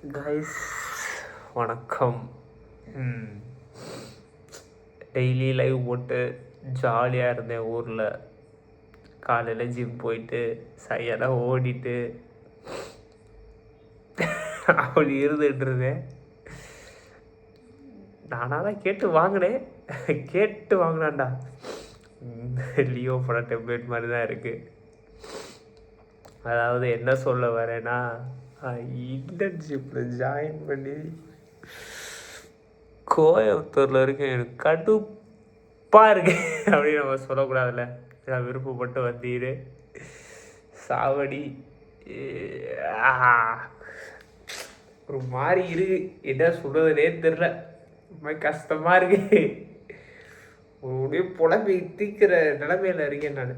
Guys வணக்கம். Daily live போட்டு ஜாலியாக இருந்தேன் ஊரில். காலையில் ஜிம் போயிட்டு சையெல்லாம் ஓடிட்டு அப்படி இருந்துகிட்டு இருந்தேன். நானாக தான் கேட்டு வாங்கினான்டா. லியோ படம் டெம்ப்ளேட் மாதிரி தான் இருக்குது. அதாவது என்ன சொல்ல வரேன்னா, இன்டர்ன்ஷிப்பில் ஜாயின் பண்ணி கோயம்புத்தூரில் இருக்கேன். எனக்கு கடுப்பாக இருக்கு அப்படின்னு நம்ம சொல்லக்கூடாதுல்ல. நான் விருப்பப்பட்டு வந்தீரு சாவடி ஒரு மாதிரி இருக்கு. என்ன சொல்கிறதுனே தெரில. ரொம்ப கஷ்டமாக இருக்கு. அப்படியே புலம்பி தீக்கிற நிலைமையில் இருக்கேன் நான்.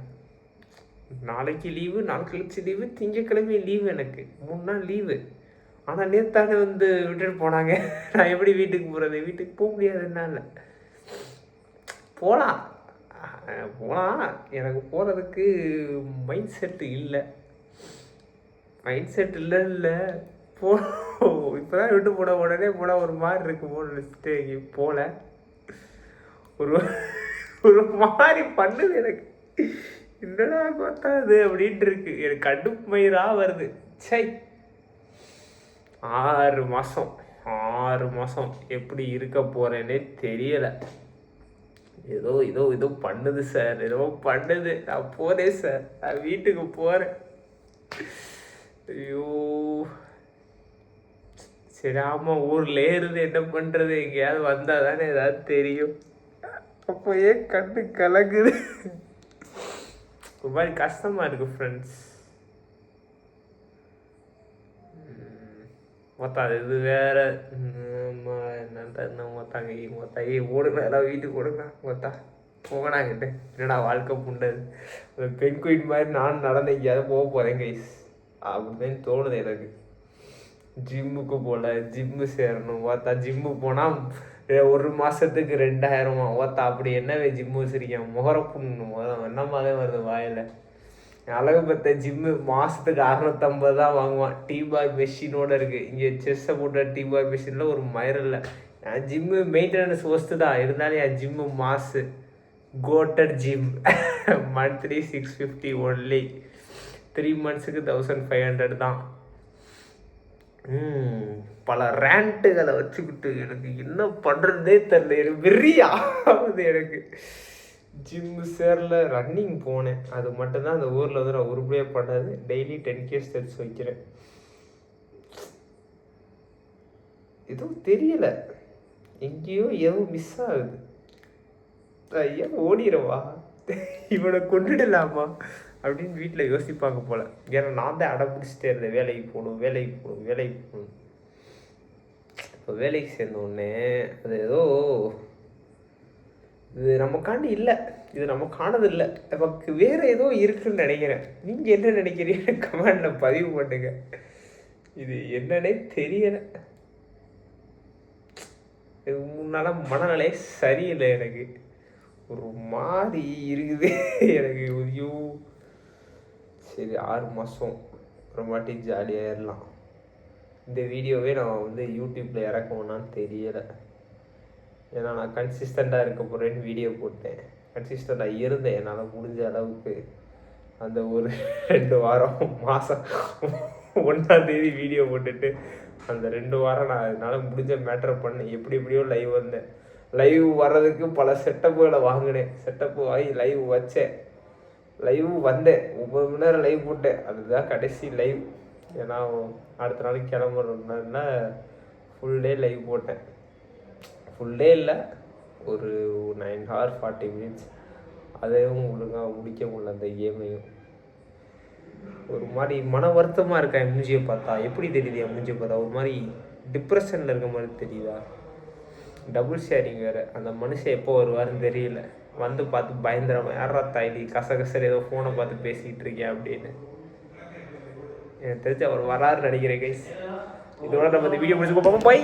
நாளைக்கு லீவு, நாள் கழிச்சு லீவு, திங்கக்கிழமை லீவு. எனக்கு 3 நாள் லீவு. ஆனால் நேத்தானே வந்து விட்டுட்டு போனாங்க. நான் எப்படி வீட்டுக்கு போகிறது? வீட்டுக்கு போக முடியாது. என்னால் போகலாம். எனக்கு போகிறதுக்கு மைண்ட் செட்டு இல்லை. இல்லை இப்போ தான் விட்டு போன உடனே போனால் ஒரு மாதிரி இருக்கு. நினச்சிட்டு போகல. ஒரு மாதிரி பண்ணுது எனக்கு. என்னடா பார்த்தாது அப்படின்ட்டு இருக்கு. எனக்கு கடுப்பயிராக வருது. சை, 6 மாதம் எப்படி இருக்க போகிறேன்னே தெரியலை. ஏதோ பண்ணுது சார். நான் போகிறேன் சார். நான் வீட்டுக்கு போகிறேன். ஐயோ சரி, ஆமாம், ஊரில் இருந்து என்ன பண்ணுறது? எங்கேயாவது வந்தால் தானே ஏதாவது தெரியும். அப்போ ஏன் கண்ணு கலங்குது? ஒரு மாதிரி கஷ்டமாக இருக்குது ஃப்ரெண்ட்ஸ். மொத்தாது இது வேறு என்னன்னு மொத்தாங்க ஓடுங்க. எல்லாம் வீட்டுக்கு ஓடுங்க. போகணாங்கிட்ட என்னடா வாழ்க்கை புண்டது. அந்த பெண் குயின் மாதிரி நான் நடந்து எங்கேயாவது போக போகிறேன் கைஸ் அப்படின்னு தோணுது எனக்கு. ஜிம்முக்கு போகல, ஜிம்மு சேரணும். ஜிம்மு போனால் 1 மாதத்துக்கு 2000 அப்படி என்னவே ஜிம்மு வச்சுருக்கேன். முகர புண்ணணும் என்ன மாதிரி வருது வாயில். அழகு பத்த ஜிம்மு மாதத்துக்கு 650 தான் வாங்குவான். டீபாய் மெஷினோடு இருக்குது. இங்கே செஸ்ஸை போட்ட டீபாய் மெஷினில் ஒரு மயிரில்லை. என் ஜிம்மு மெயின்டெனன்ஸ் ஒஸ்ட்டு தான். இருந்தாலும் என் gym mass. Coated gym. Monthly 650 only. 3 மந்த்ஸுக்கு 1500 தான். பல ரேண்ட்டுகளை வச்சுக்கிட்டு எனக்கு என்ன பண்ணுறதே தெரியல. எனக்கு வெறியாகுது. எனக்கு ஜிம்மு சேரல. ரன்னிங் போனேன். அது மட்டும்தான் அந்த ஊரில் வந்து நான் உருப்படியாக பண்ணாது. டெய்லி 10K ஸ்டெப்ஸ் வைக்கிறேன். எதுவும் தெரியல. எங்கேயோ எதுவும் மிஸ் ஆகுது. ஐயா ஓடிடுவா, இவனை கொண்டுடலாமா அப்படின்னு வீட்டில் யோசிப்பாங்க போல். ஏன்னா நான் தான் அடம்பிடிச்சிட்டே இருந்தேன். வேலைக்கு போகணும். இப்போ வேலைக்கு சேர்ந்த உடனே அது ஏதோ இது நமக்காண்டி இல்லை. இது நமக்கானது இல்லை. நமக்கு வேறு ஏதோ இருக்குன்னு நினைக்கிறேன். நீங்கள் என்ன நினைக்கிறீங்க கமெண்டில் பதிவு பண்ணுங்க. இது என்னன்னே தெரியலை. இது முன்னால் மனநிலை சரியில்லை. எனக்கு ஒரு மாதிரி இருக்குது எனக்கு. ஐயோ சரி, 6 மாதம் அப்புறமாட்டி ஜாலியாகிடலாம். இந்த வீடியோவே நான் வந்து யூடியூப்பில் இறக்குவேன்னான்னு தெரியலை. ஏன்னா நான் கன்சிஸ்டண்ட்டாக இருக்க போகிறேன்னு வீடியோ போட்டேன். கன்சிஸ்டண்ட்டாக இருந்தேன். என்னால் முடிஞ்ச அளவுக்கு அந்த ஒரு 2 வாரம் மாதம் 1ஆம் தேதி வீடியோ போட்டுட்டு அந்த 2 வாரம் நான் என்னால் முடிஞ்ச மேட்டரை பண்ணேன். எப்படியோ லைவ் வந்தேன். லைவ் வர்றதுக்கு பல செட்டப்புகளை வாங்கினேன். செட்டப்பு வாங்கி லைவ் வச்சேன். லைவ் வந்தேன். 9 மணி நேரம் லைவ் போட்டேன். அதுதான் கடைசி லைவ். ஏன்னா அடுத்த நாளைக்கு கிளம்புறதுனால ஃபுல் டே லைவ் போட்டேன். ஃபுல் டே இல்லை, ஒரு 9 hours 40 minutes. அதையும் ஒழுங்காக முடிக்க முடியல. அந்த கேமையும் ஒரு மாதிரி மன வருத்தமாக இருக்கா. என் மூஞ்சியை பார்த்தா எப்படி தெரியுது? என் மூஞ்சியை பார்த்தா ஒரு மாதிரி டிப்ரெஷனில் இருக்க மாதிரி தெரியுதா? டபுள் ஷேரிங் வேறு. அந்த மனுஷன் எப்போ வருவாருன்னு தெரியல. வந்து பார்த்து பயந்துடாம யாரா தாய்லி கசகசர் ஏதோ ஃபோனை பார்த்து பேசிக்கிட்டு இருக்கேன் அப்படின்னு. எனக்கு தெரிஞ்சு அவர் வராருன்னு நினைக்கிறேன் கைஸ். இதோட நம்ம இந்த வீடியோ முடிச்சுக்கோ. பாய்.